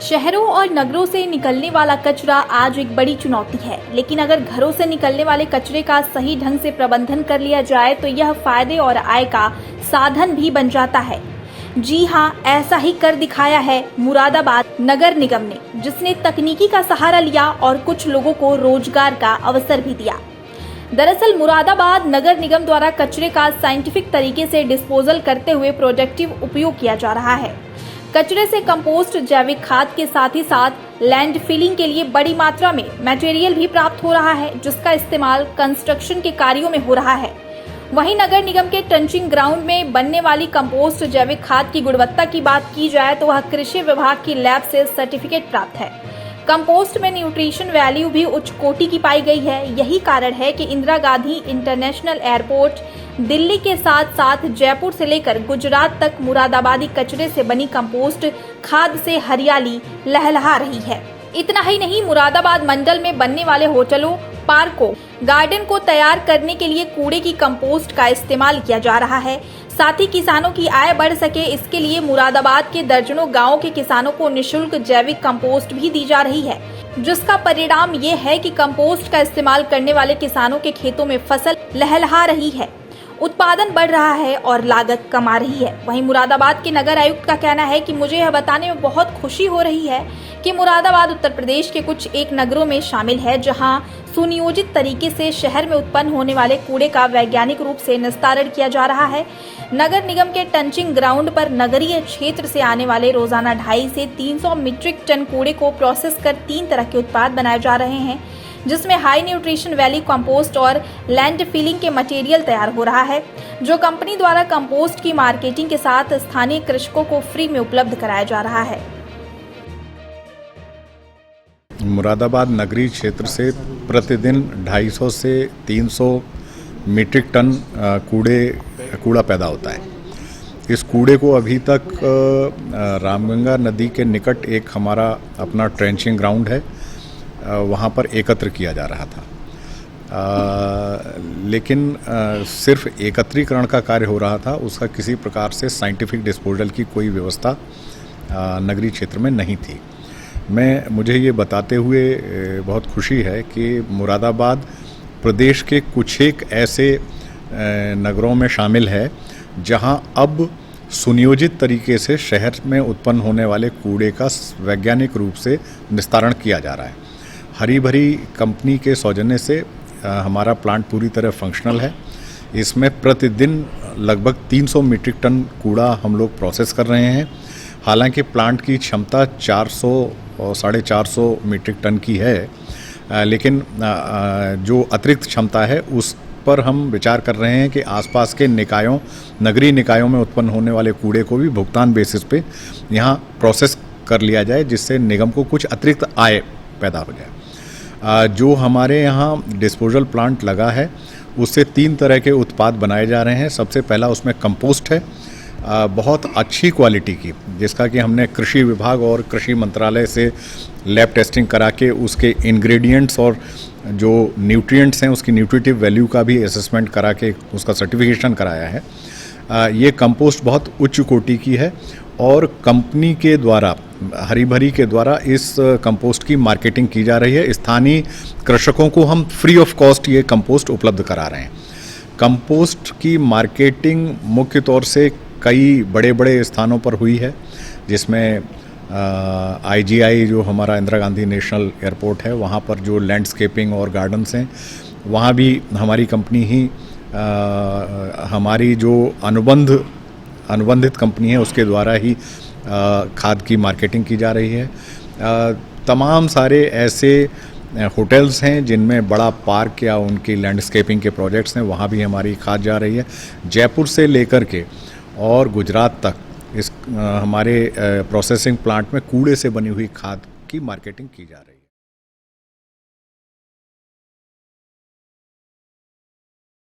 शहरों और नगरों से निकलने वाला कचरा आज एक बड़ी चुनौती है, लेकिन अगर घरों से निकलने वाले कचरे का सही ढंग से प्रबंधन कर लिया जाए तो यह फायदे और आय का साधन भी बन जाता है। जी हाँ, ऐसा ही कर दिखाया है मुरादाबाद नगर निगम ने, जिसने तकनीकी का सहारा लिया और कुछ लोगों को रोजगार का अवसर भी दिया। दरअसल मुरादाबाद नगर निगम द्वारा कचरे का साइंटिफिक तरीके से डिस्पोजल करते हुए प्रोडक्टिव उपयोग किया जा रहा है। कचरे से कंपोस्ट, जैविक खाद के साथ ही साथ लैंड फिलिंग के लिए बड़ी मात्रा में मटेरियल भी प्राप्त हो रहा है, जिसका इस्तेमाल कंस्ट्रक्शन के कार्यों में हो रहा है। वहीं नगर निगम के ट्रंचिंग ग्राउंड में बनने वाली कंपोस्ट जैविक खाद की गुणवत्ता की बात की जाए तो वह कृषि विभाग की लैब से सर्टिफिकेट प्राप्त है। कंपोस्ट में न्यूट्रिशन वैल्यू भी उच्च कोटि की पाई गई है। यही कारण है कि इंदिरा गांधी इंटरनेशनल एयरपोर्ट दिल्ली के साथ साथ जयपुर से लेकर गुजरात तक मुरादाबादी कचरे से बनी कंपोस्ट खाद से हरियाली लहलहा रही है। इतना ही नहीं, मुरादाबाद मंडल में बनने वाले होटलों, पार्कों, गार्डन को तैयार करने के लिए कूड़े की कंपोस्ट का इस्तेमाल किया जा रहा है। साथ ही किसानों की आय बढ़ सके, इसके लिए मुरादाबाद के दर्जनों गांवों के किसानों को निःशुल्क जैविक कंपोस्ट भी दी जा रही है, जिसका परिणाम ये है कि कंपोस्ट का इस्तेमाल करने वाले किसानों के खेतों में फसल लहलहा रही है, उत्पादन बढ़ रहा है और लागत कम आ रही है। वहीं मुरादाबाद के नगर आयुक्त का कहना है कि मुझे यह बताने में बहुत खुशी हो रही है कि मुरादाबाद उत्तर प्रदेश के कुछ एक नगरों में शामिल है, जहां सुनियोजित तरीके से शहर में उत्पन्न होने वाले कूड़े का वैज्ञानिक रूप से निस्तारण किया जा रहा है। नगर निगम के ट्रंचिंग ग्राउंड पर नगरीय क्षेत्र से आने वाले रोजाना 250 से 300 मीट्रिक टन कूड़े को प्रोसेस कर 3 तरह के उत्पाद बनाए जा रहे हैं, जिसमें हाई न्यूट्रिशन वैल्यू कंपोस्ट और लैंड फिलिंग के मटेरियल तैयार हो रहा है, जो कंपनी द्वारा कंपोस्ट की मार्केटिंग के साथ स्थानीय कृषकों को फ्री में उपलब्ध कराया जा रहा है। मुरादाबाद नगरीय क्षेत्र से प्रतिदिन 250 से 300 मीट्रिक टन कूड़ा पैदा होता है। इस कूड़े को अभी तक रामगंगा नदी के निकट एक हमारा अपना ट्रेंचिंग ग्राउंड है, वहाँ पर एकत्र किया जा रहा था। लेकिन सिर्फ एकत्रीकरण का कार्य हो रहा था, उसका किसी प्रकार से साइंटिफिक डिस्पोजल की कोई व्यवस्था नगरीय क्षेत्र में नहीं थी। मुझे ये बताते हुए बहुत खुशी है कि मुरादाबाद प्रदेश के कुछ एक ऐसे नगरों में शामिल है जहां अब सुनियोजित तरीके से शहर में उत्पन्न होने वाले कूड़े का वैज्ञानिक रूप से निस्तारण किया जा रहा है। हरी भरी कंपनी के सौजन्य से हमारा प्लांट पूरी तरह फंक्शनल है। इसमें प्रतिदिन लगभग 300 मीट्रिक टन कूड़ा हम लोग प्रोसेस कर रहे हैं। हालांकि प्लांट की क्षमता 400 और 450 मीट्रिक टन की है, लेकिन जो अतिरिक्त क्षमता है उस पर हम विचार कर रहे हैं कि आसपास के निकायों, नगरीय निकायों में उत्पन्न होने वाले कूड़े को भी भुगतान बेसिस पे यहाँ प्रोसेस कर लिया जाए, जिससे निगम को कुछ अतिरिक्त आय पैदा हो जाए। जो हमारे यहाँ डिस्पोजल प्लांट लगा है उससे 3 तरह के उत्पाद बनाए जा रहे हैं। सबसे पहला उसमें कंपोस्ट है, बहुत अच्छी क्वालिटी की, जिसका कि हमने कृषि विभाग और कृषि मंत्रालय से लैब टेस्टिंग करा के उसके इंग्रेडिएंट्स और जो न्यूट्रिएंट्स हैं उसकी न्यूट्रिटिव वैल्यू का भी असेसमेंट करा के उसका सर्टिफिकेशन कराया है। ये कंपोस्ट बहुत उच्च कोटि की है और कंपनी के द्वारा, हरी भरी के द्वारा इस कंपोस्ट की मार्केटिंग की जा रही है। स्थानीय कृषकों को हम फ्री ऑफ कॉस्ट ये कंपोस्ट उपलब्ध करा रहे हैं। कंपोस्ट की मार्केटिंग मुख्य तौर से कई बड़े बड़े स्थानों पर हुई है, जिसमें IGI जो हमारा इंदिरा गांधी नेशनल एयरपोर्ट है, वहाँ पर जो लैंडस्केपिंग और गार्डन्स हैं वहाँ भी हमारी कंपनी ही, हमारी जो अनुबंधित कंपनी है उसके द्वारा ही खाद की मार्केटिंग की जा रही है। तमाम सारे ऐसे होटल्स हैं जिनमें बड़ा पार्क या उनकी लैंडस्केपिंग के प्रोजेक्ट्स हैं, वहाँ भी हमारी खाद जा रही है। जयपुर से लेकर के और गुजरात तक इस हमारे प्रोसेसिंग प्लांट में कूड़े से बनी हुई खाद की मार्केटिंग की जा रही है।